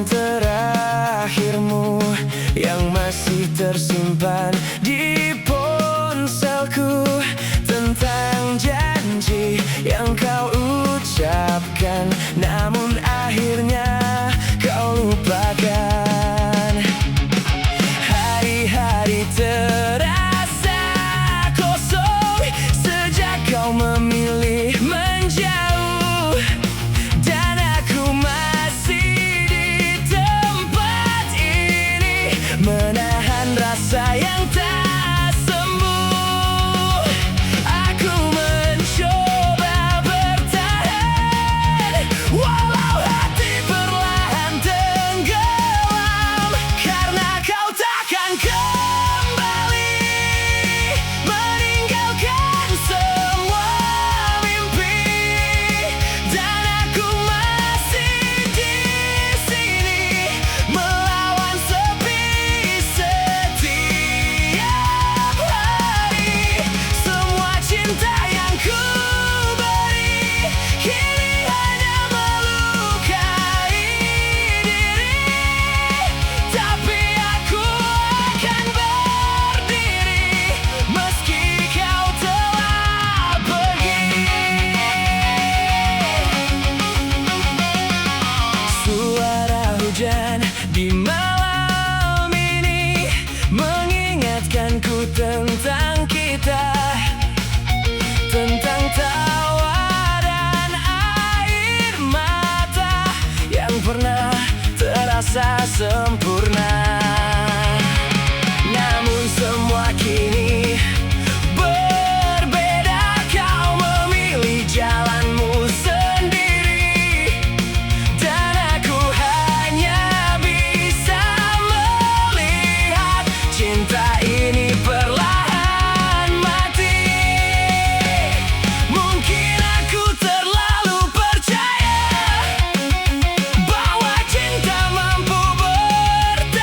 pesan terakhirmu yang masih tersimpan di ponselku, tentang janji yang kau ucapkan namun akhirnya kau lupakan. Hari-hari terasa kosong sejak kau memilih menjauh, dan aku masih di tempat ini menahan rasa yang tak sembuh. Aku mencoba bertahan walau hati perlahan tenggelam, karena kau takkan kembali meninggalkan semua mimpi, dan aku masih di sini melawan sepi setiap hari. Semua cinta yang ku beri kini hanya melukai diri, tapi aku akan berdiri meski kau telah pergi. Suara hujan di malam ini mengingatkanku tentang kita, tentang tawa dan air mata yang pernah terasa sempurna. Namun semua kini berbeda, kau memilih jalanmu sendiri, dan aku hanya bisa melihat cinta ini perlahan mati. Mungkin aku terlalu percaya bahwa cinta mampu bertahan,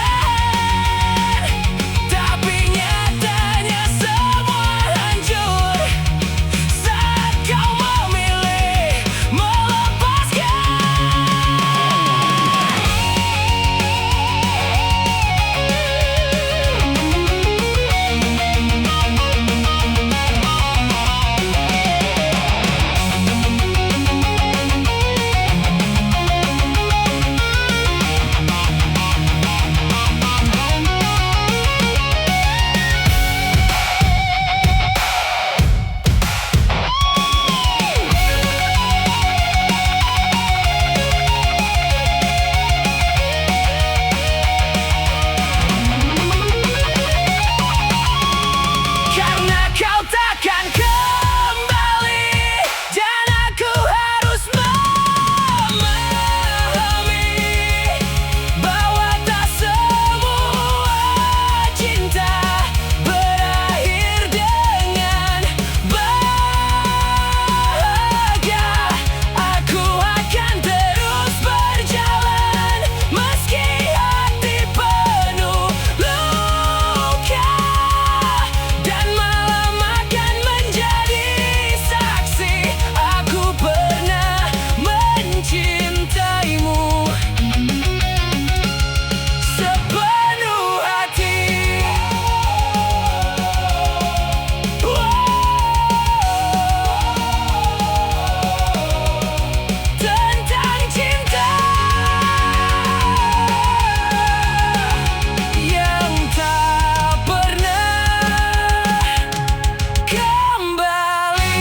tapi nyatanya semua hancur saat kau memilih melepaskan. Karena kau takkan kembali, dan aku harus memahami bahwa tak semua cinta berakhir dengan bahagia. Aku akan terus berjalan meski hati penuh luka, dan malam akan menjadi saksi aku pernah mencintaimu sepenuh hati. Tentang cinta yang tak pernah kembali.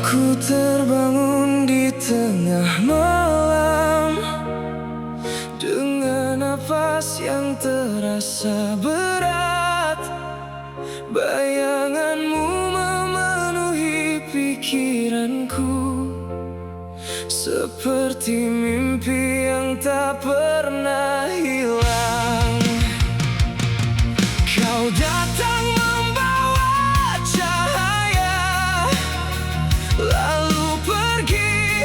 Aku terbangun di tengah malam dengan napas yang terasa berat. Bayanganmu memenuhi pikiranku, seperti mimpi yang tak pernah hilang. Kau datang membawa cahaya, lalu pergi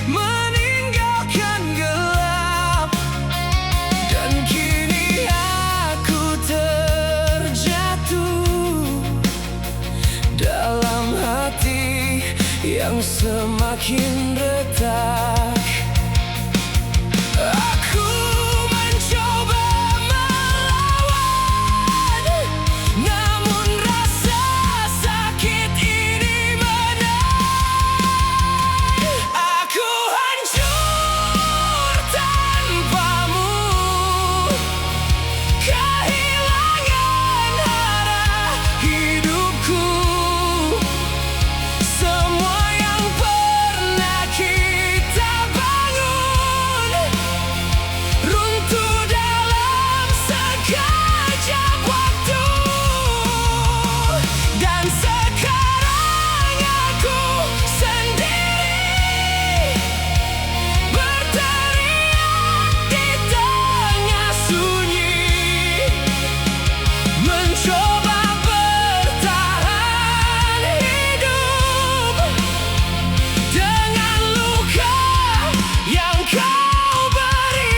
meninggalkan gelap. Dan kini aku terjatuh dalam hati yang semakin retak. Aku mencoba melawan, namun rasa sakit ini menang. Aku hancur tanpamu, kehilangan arah hidupku. Semua yang pernah kita bangun runtuh dalam sekejap waktu. Dan sekarang aku sendiri berteriak di tengah sunyi, mencoba bertahan hidup dengan luka yang kau beri.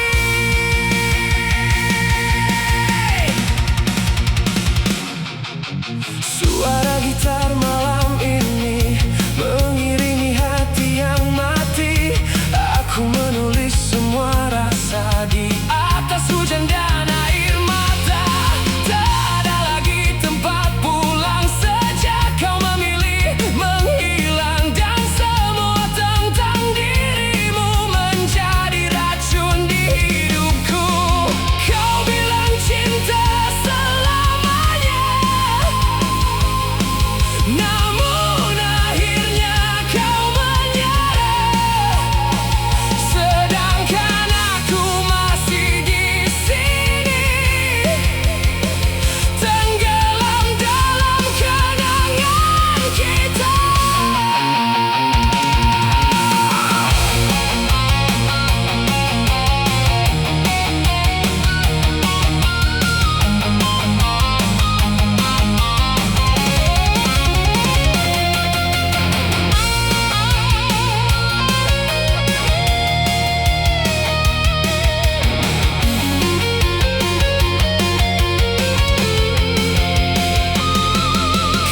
Suara gitar malam ini mengiringi hati yang mati. Aku menulis semua rasa di atas hujan dan air mata. Tak ada lagi tempat pulang sejak kau memilih menghilang. Dan semua tentang dirimu menjadi racun di hidupku. Kau bilang cinta selamanya, namun akhirnya kau menyerah. Sedangkan aku masih di sini, tenggelam dalam kenangan kita.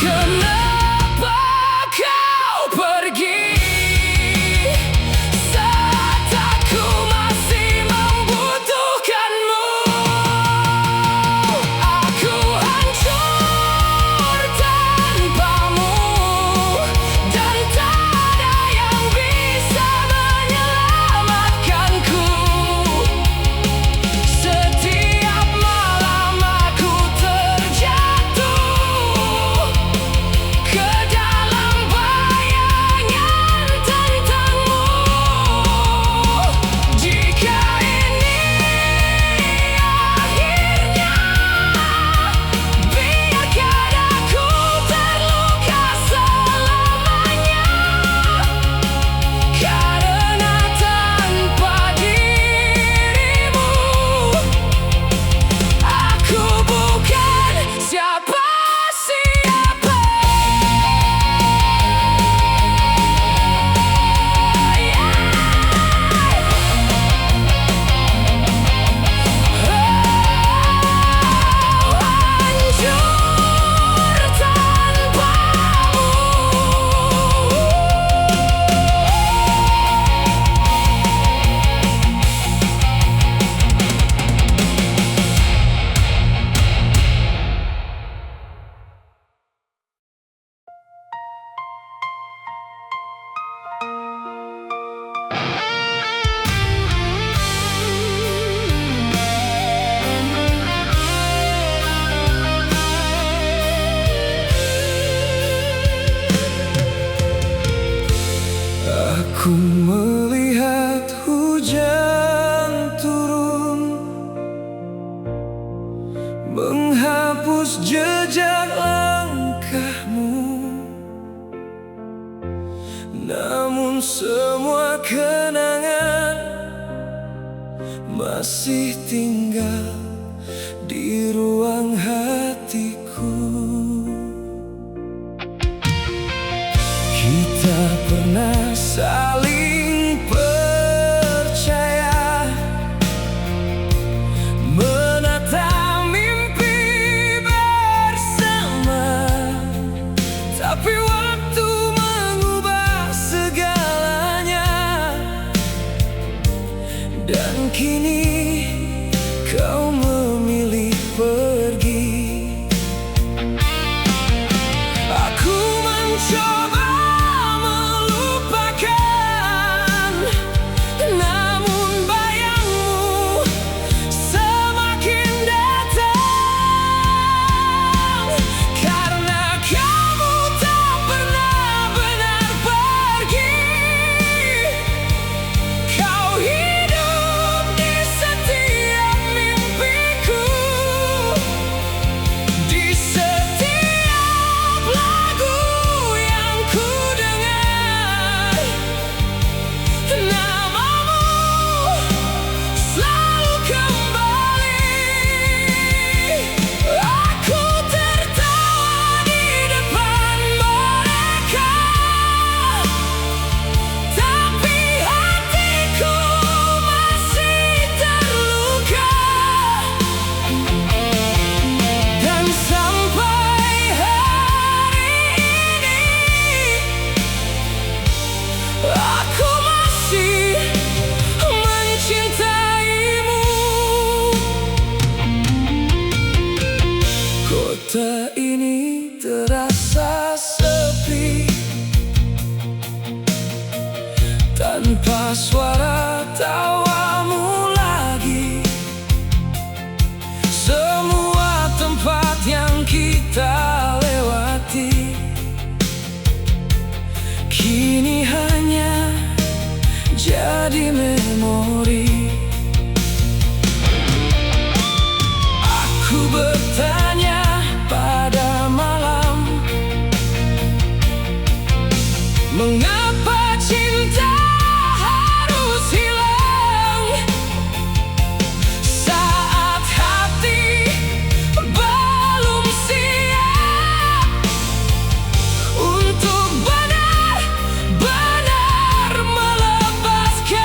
Kenapa kau pergi saat aku masih membutuhkanmu? Aku hancur tanpamu, dan tak ada yang bisa menyelamatkanku. Setiap malam aku terjatuh ke dalam bayangan tentangmu. Jika ini akhirnya, biarkan aku terluka selamanya. Karena tanpa dirimu, aku bukan siapa-siapa. Hancur tanpamu. Aku melihat hujan turun, menghapus jejak langkahmu. Namun semua kenangan masih tinggal di ruang hatiku. Kita pernah saling percaya, menata mimpi bersama, tapi waktu mengubah segalanya. Dan kini kau memilih pergi. Aku mencoba melupakan, namun bayangmu semakin datang. Karena kamu tak pernah benar pergi, kau hidup di setiap mimpiku, di setiap lagu yang ku dengar. Namamu selalu kembali. Aku tertawa di depan mereka, tapi hatiku masih terluka. Dan sampai hari ini aku masih mencintaimu. Kota ini terasa sepi, tanpa suara tawamu lagi. Semua tempat yang kita lewati kini hanya jadi memori. Aku bertanya pada malam, mengapa cinta harus hilang saat hati belum siap untuk benar-benar melepaskan.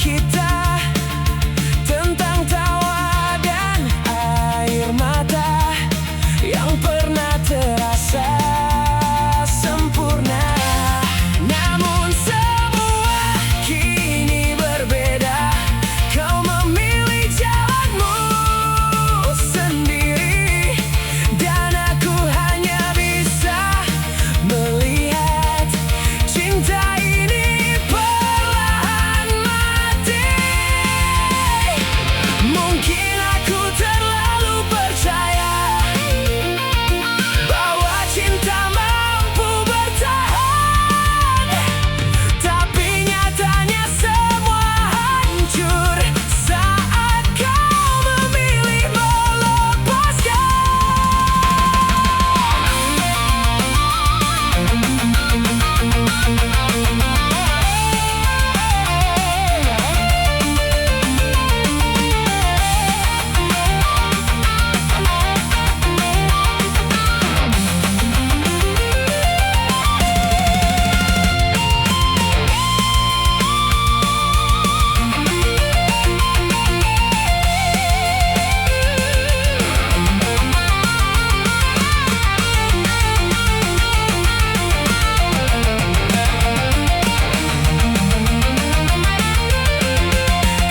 kita, tentang tawa dan air mata yang pernah terasa sempurna. Namun semua kini berbeda. Kau memilih jalanmu sendiri, dan aku hanya bisa melihat cinta ini perlahan mati. Mungkin aku terlalu percaya bahwa cinta mampu bertahan, tapi nyatanya semua hancur saat kau memilih melepaskan.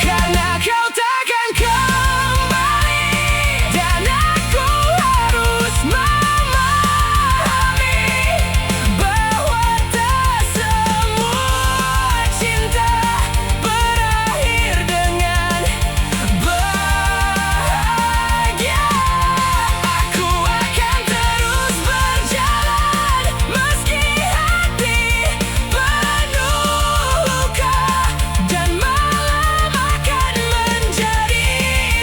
Karena kau takkan kembali, dan aku harus memahami bahwa tak semua cinta berakhir dengan bahagia. Aku akan terus berjalan meski hati penuh luka, dan malam akan menjadi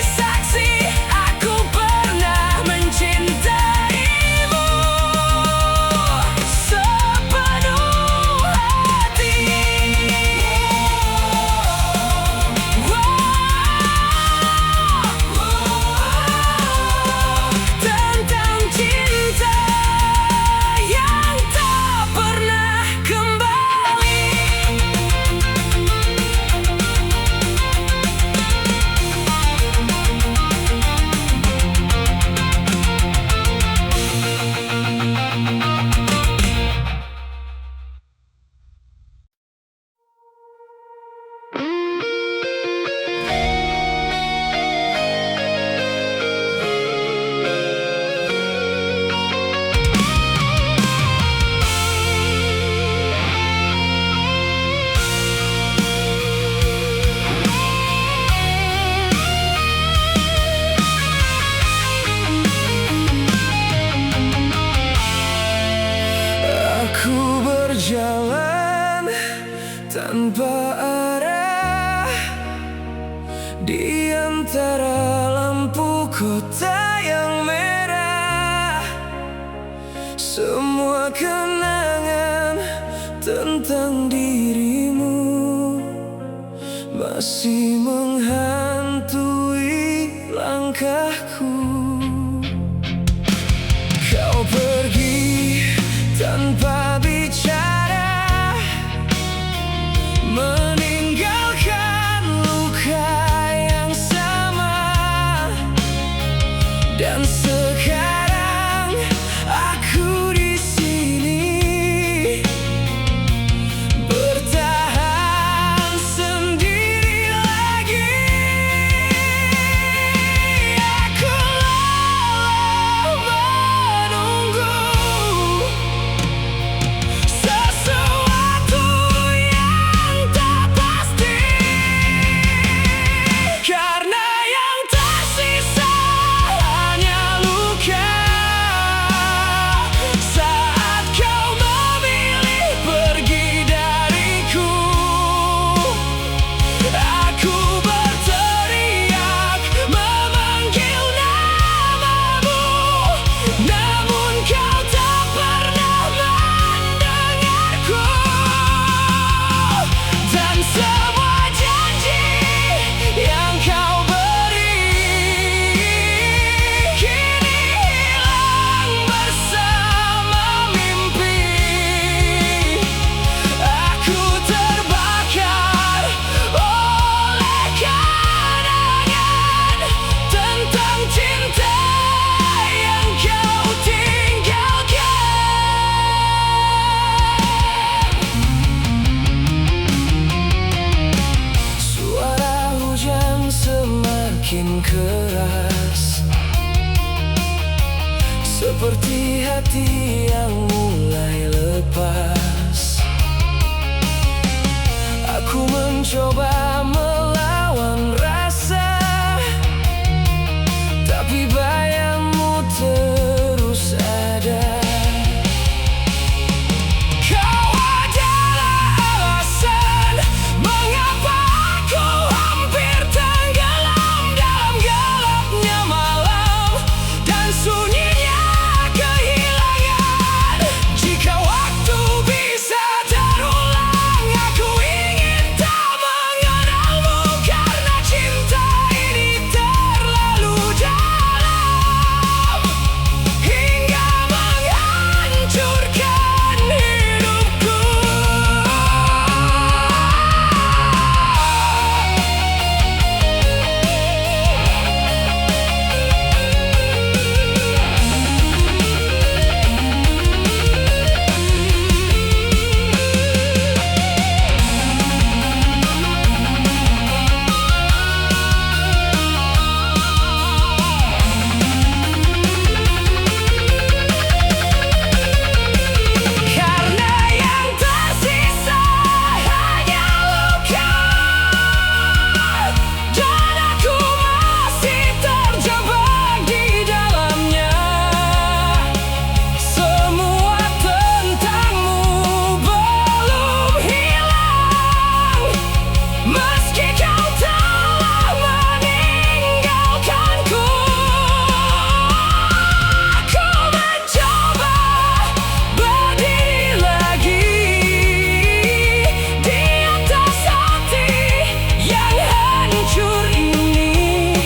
saksi aku pernah mencintaimu sepenuh hati. Tentang cinta yang tak pernah kembali. Aku berjalan tanpa arah di antara lampu kota yang merah. Semua kenangan tentang dirimu masih menghantui langkahku. Kau pergi tanpa bicara, meninggalkan luka yang sama, dan sekarang aku di sini bertahan sendiri lagi. Aku lelah menunggu sesuatu yang tak pasti, karena yang tersisa hanya luka. Saat kau memilih pergi dariku, aku berteriak memanggil namamu, namun kau tak pernah mendengarku. Dan semua janji yang kau beri kini hilang bersama mimpi. Aku terbakar, oh hati yang mulai lepas. Aku mencoba melawan rasa, tapi bayangmu terus ada. Kau adalah alasan mengapa aku hampir tenggelam dalam gelapnya malam dan sunyinya kehilangan. Jika waktu bisa terulang, aku ingin tak mengenalmu, karena cinta ini terlalu dalam hingga menghancurkan hidupku. Karena yang tersisa hanya luka, dan aku masih terjebak di dalamnya. Semua tentangmu belum hilang, meski kau telah meninggalkanku. Aku mencoba berdiri lagi di atas hati yang hancur ini,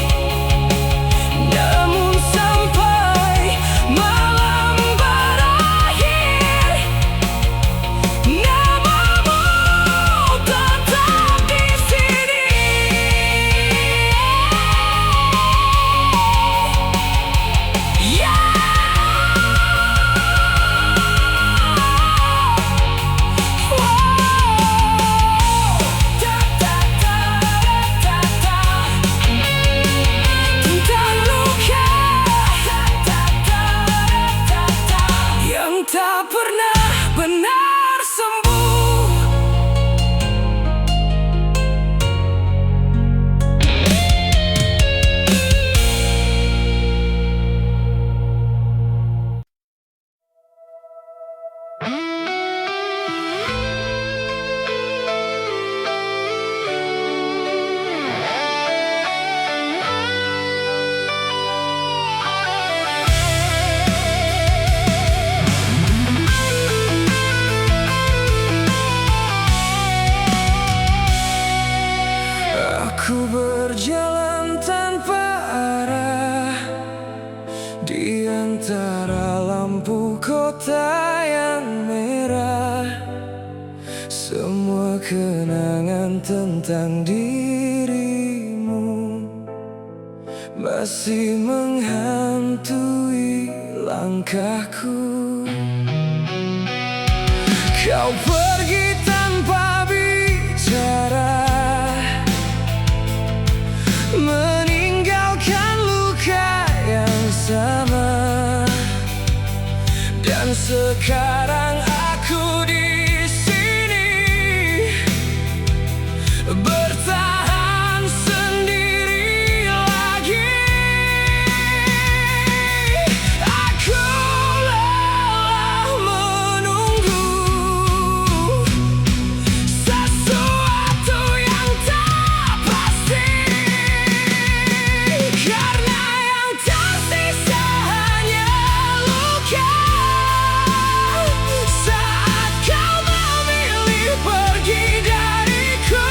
namun sampai malam berakhir, namamu tetap di sini. Tentang luka yang tak pernah benar sembuh. Aku berjalan tanpa arah di antara lampu kota yang merah. Semua kenangan tentang dirimu masih menghantui langkahku. Kau pergi tanpa bicara, meninggalkan luka yang sama, dan sekarang aku di sini bertahan sendiri lagi. Aku lelah menunggu sesuatu yang tak pasti, karena yang tersisa hanya luka. Saat kau memilih pergi dariku,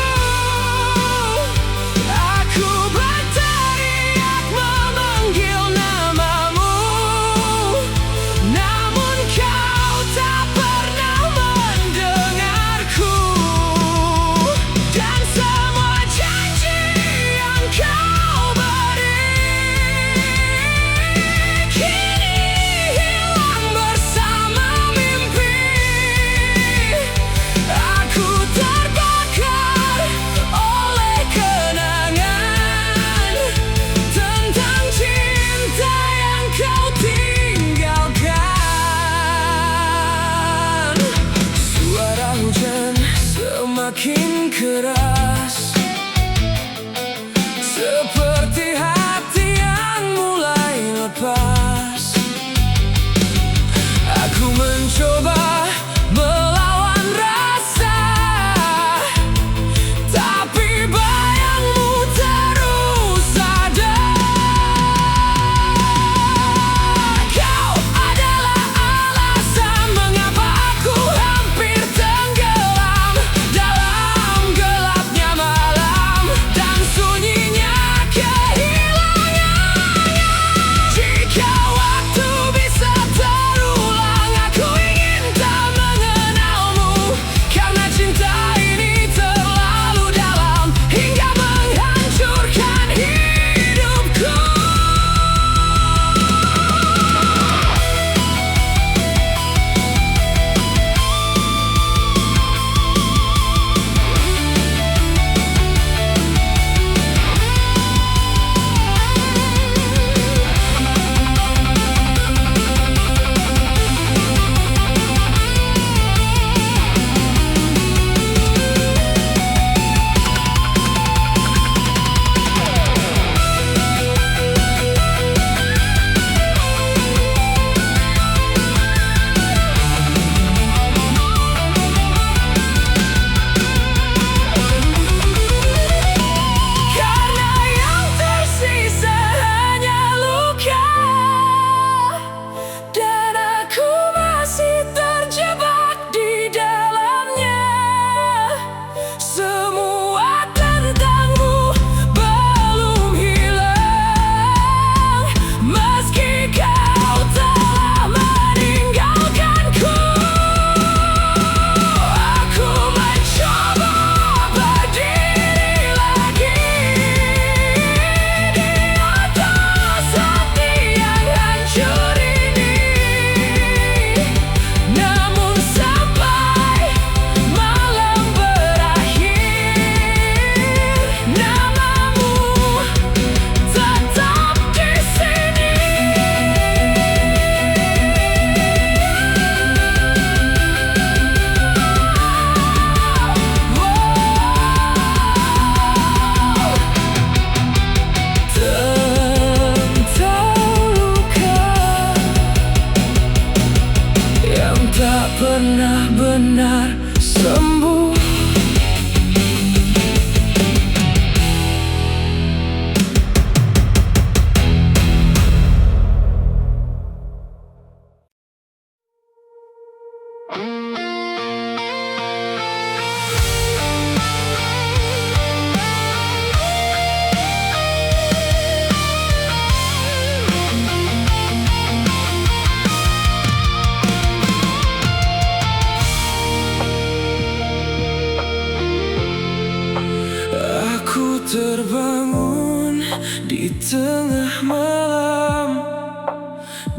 terbangun di tengah malam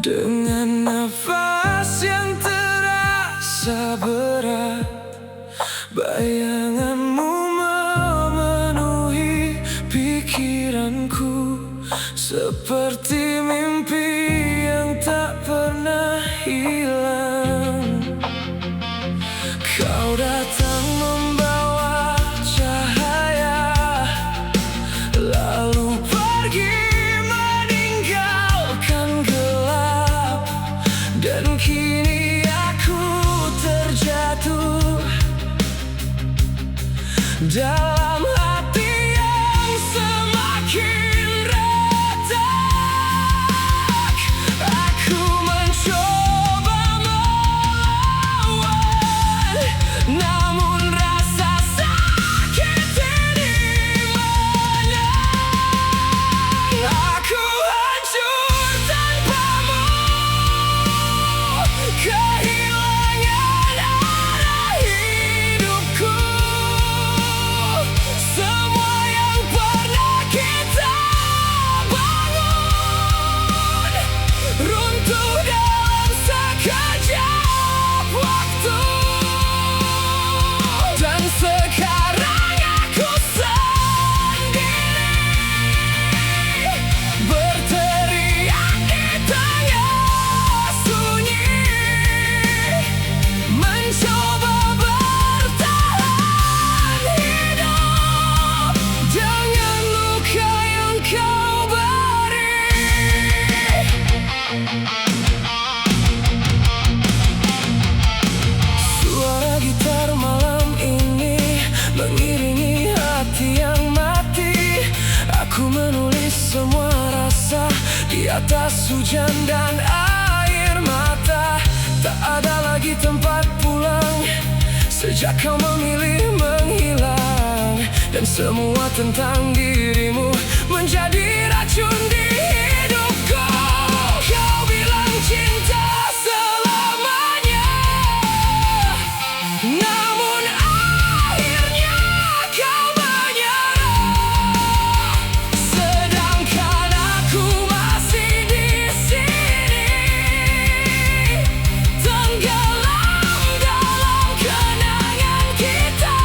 dengan nafas yang terasa berat. Bayanganmu memenuhi pikiranku seperti mimpi yang tak pernah hilang. Kau datang membawa cahaya, lalu pergi meninggalkan gelap. Dan kini aku terjatuh dalam hati yang semakin retak. Aku mencoba melawan, namun rasa sakit ini menang. Aku hancur tanpamu, kehilangan arah hidupku. Semua yang pernah kita bangun runtuh dalam sekejap waktu. Dan sekarang aku sendiri, berteriak di tengah sunyi, mencoba bertahan hidup dengan luka yang kau beri. Suara gitar malam ini mengiringi hati yang mati. Aku menulis semua rasa di atas hujan dan air mata. Tak ada lagi tempat pulang sejak kau memilih menghilang. Dan semua tentang dirimu menjadi racun di hidupku. Kau bilang cinta selamanya, namun akhirnya kau menyerah. Sedangkan aku masih di sini, tenggelam dalam kenangan kita.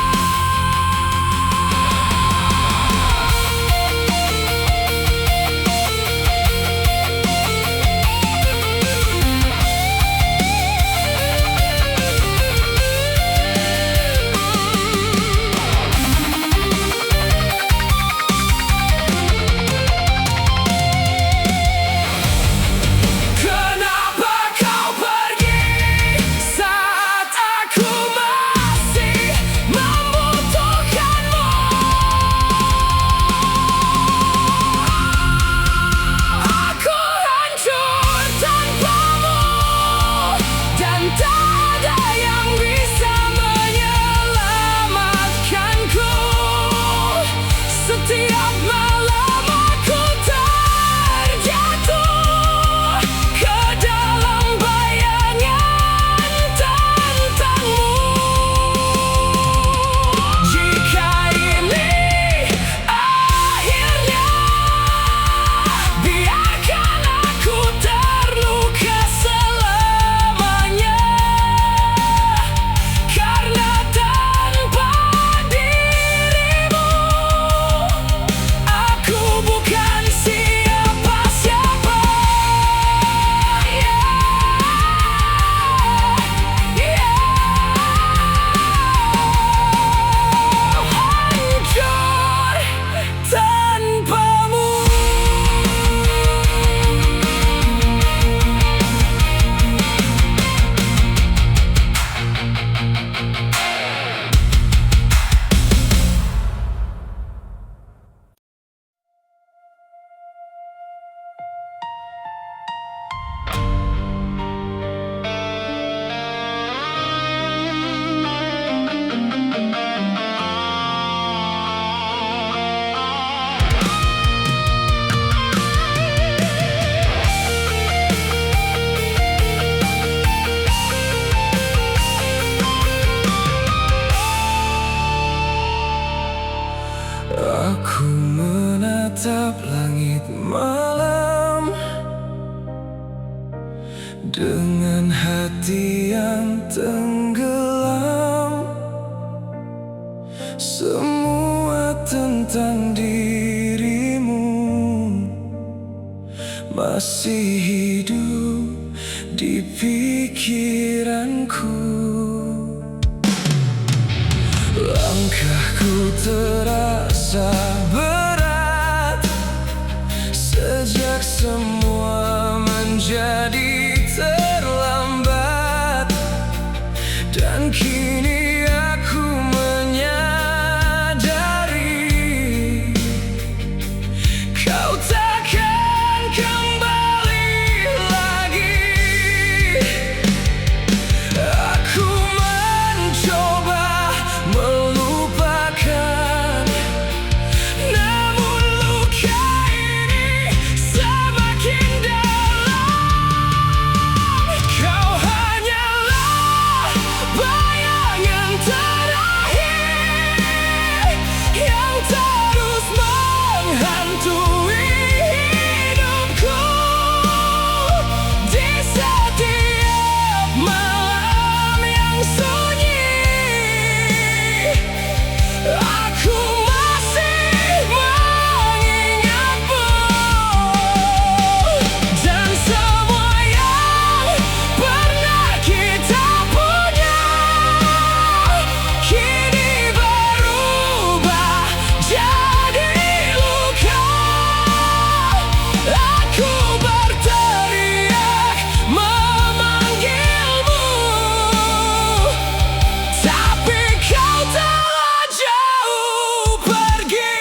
Aku menatap langit malam dengan hati yang tenggelam. Semua tentang dirimu masih hidup di pikiranku. Langkahku terasa berat sejak semua menjadi terlambat, dan kini aku menyadari kau takkan kembali lagi. Aku mencoba melupakan, namun luka ini semakin dalam. Kau hanyalah bayangan terakhir yang terus menghantui hidupku. Di setiap malam yang sunyi, aku masih mengingatmu, dan semua yang pernah kita punya kini berubah jadi luka. Aku berteriak memanggilmu, tapi kau telah jauh pergi.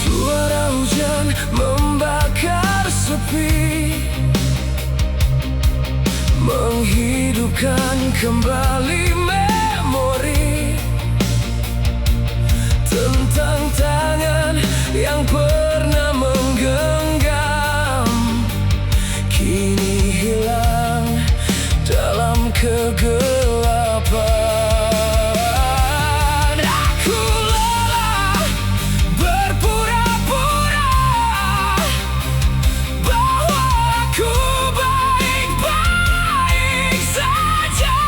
Suara hujan membakar sepi, menghidupkan kembali memori tentang tangan yang pernah menggenggam, kini hilang dalam kegelapan. Aku lelah berpura-pura bahwa aku baik-baik saja,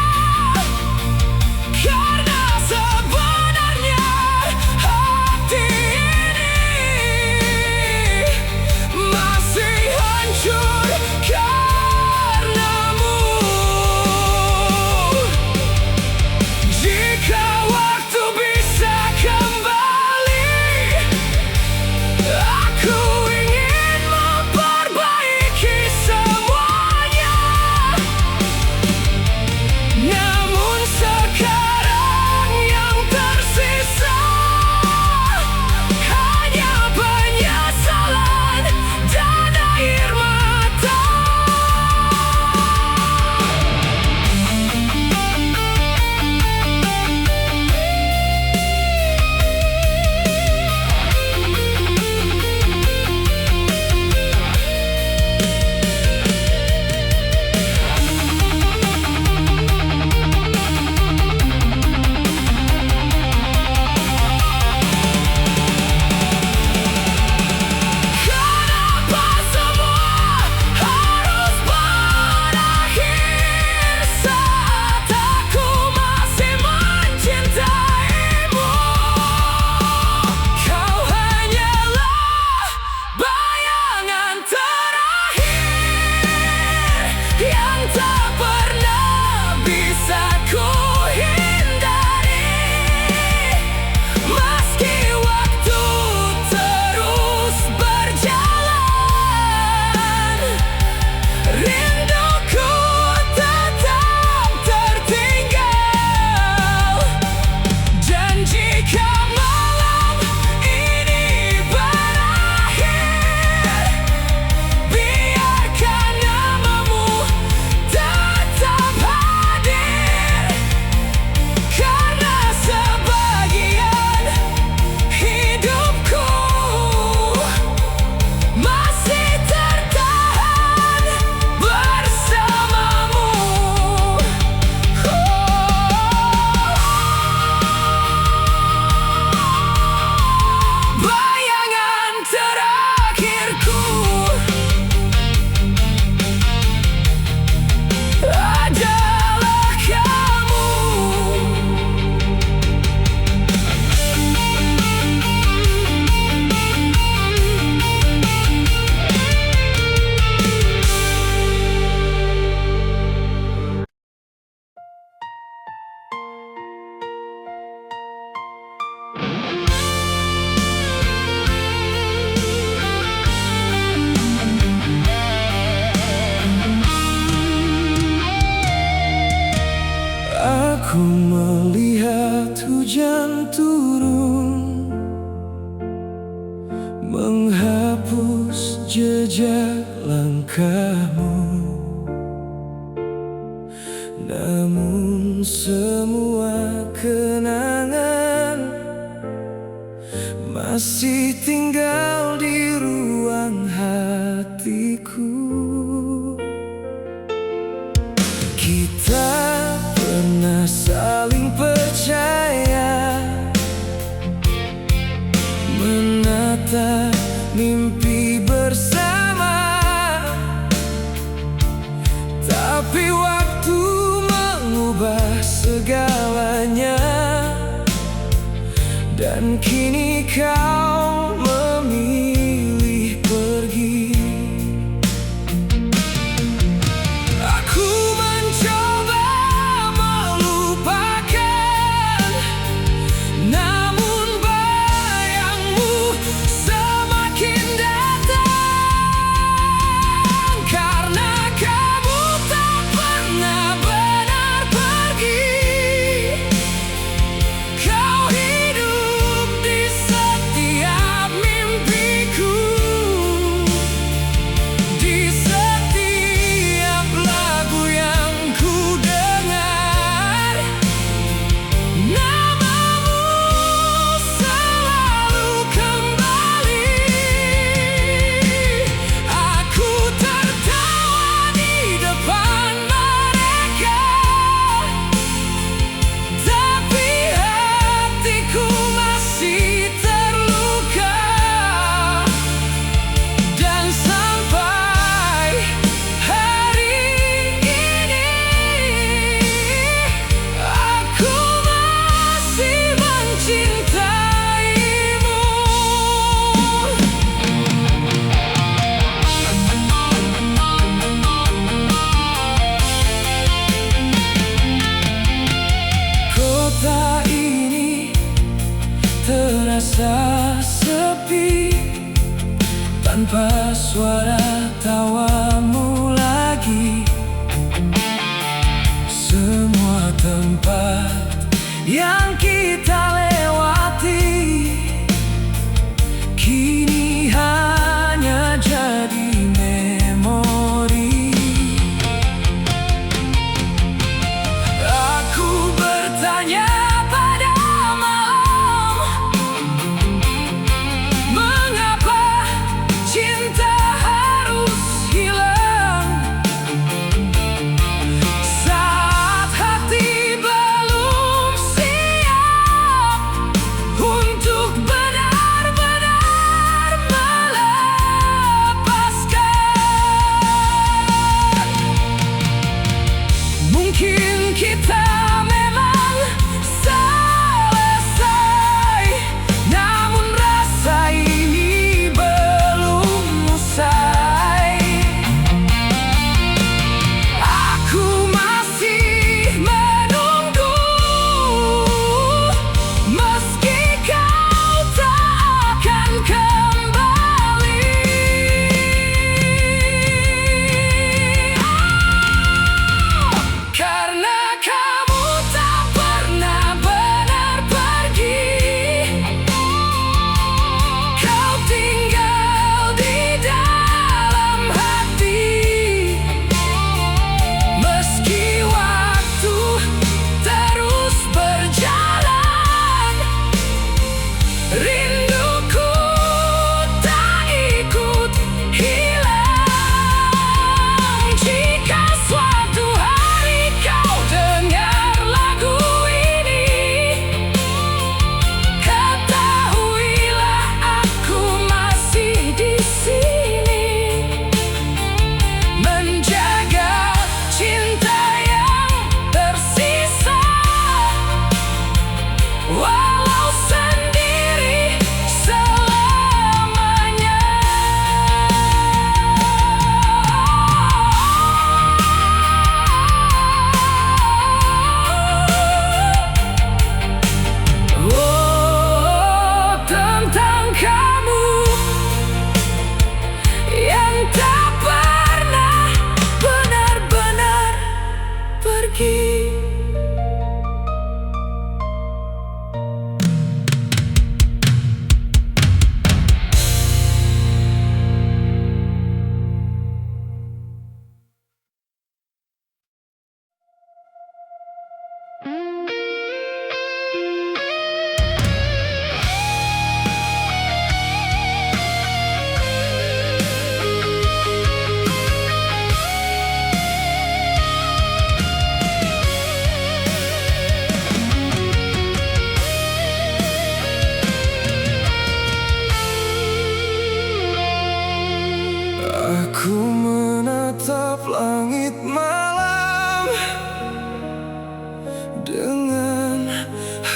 Aku melihat hujan turun, menghapus jejak langkahmu. Namun semua kenangan masih tinggal di ruang hatiku. Kita pernah saling percaya, menata mimpi bersama. Tapi waktu mengubah segalanya, dan kini kau memilih pergi. Aku mencoba melupakan, namun bayangmu semakin datang. Karena kamu tak pernah benar pergi, kau hidup di setiap mimpiku, di setiap lagu yang ku dengar. Namamu selalu kembali. Aku tertawa di depan mereka, tapi hatiku masih terluka. Dan sampai hari ini, aku masih mencintaimu. Kota ini terasa sepi, tanpa suara tawamu lagi. Semua tempat yang kita lewati kini hanya jadi memori. Aku bertanya pada malam, mengapa cinta harus hilang saat hati belum siap untuk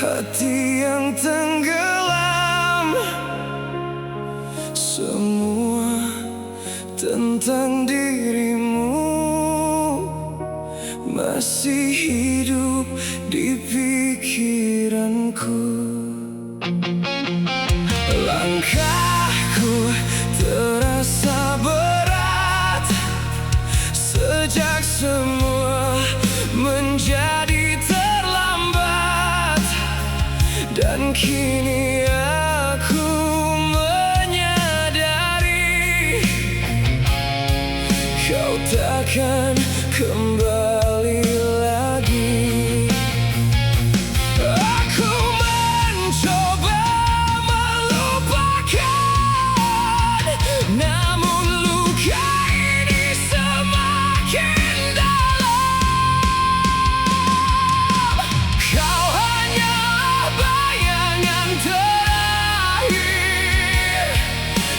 hati yang tenggelam. Semua tentang dirimu masih hidup di pikiranku. Langkahku terasa berat sejak semua menjadi terlambat, dan kini aku menyadari kau takkan kembali lagi. Aku mencoba melupakan, namun luka ini semakin dalam. Kau hanyalah bayangan terakhir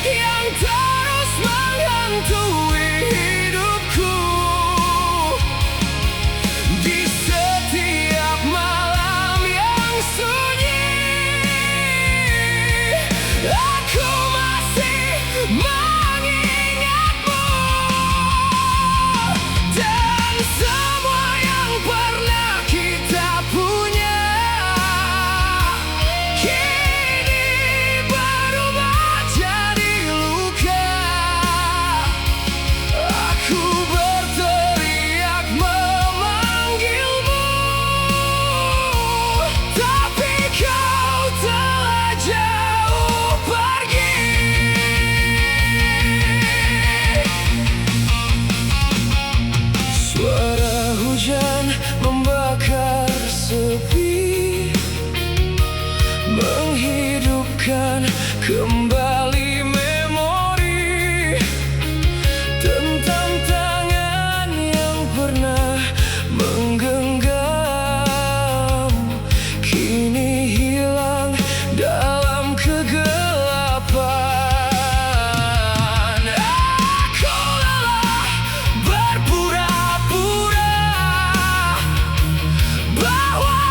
yang terus menghantui hidupku. Di setiap malam yang sunyi, aku masih mengingatmu, dan semua yang pernah kita punya kini berubah jadi luka. Aku berteriak memanggilmu, tapi kau telah jauh pergi. Suara hujan membakar sepi, menghidupkan kembali memori tentang tangan yang pernah menggenggam, kini hilang dalam kegelapan. Aku lelah berpura-pura bahwa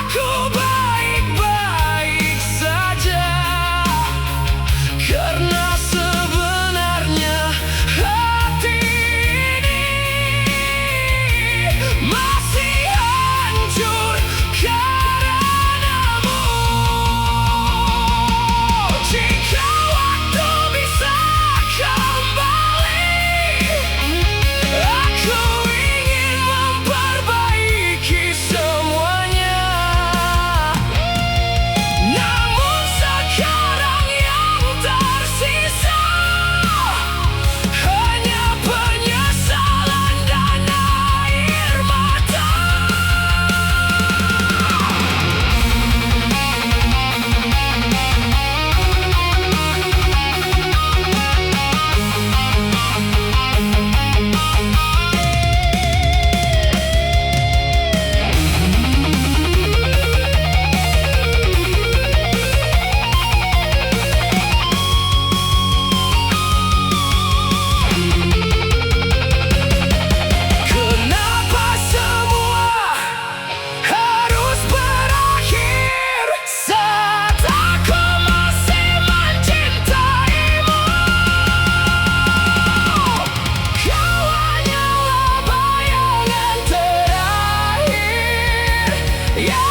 aku baik-baik saja, karena sebenarnya hati ini masih hancur karenamu. Jika waktu bisa kembali, aku ingin memperbaiki semuanya. Namun sekarang yang tersisa hanya penyesalan dan air mata. Kenapa semua harus berakhir saat aku masih mencintaimu? Kau hanyalah bayangan terakhir yang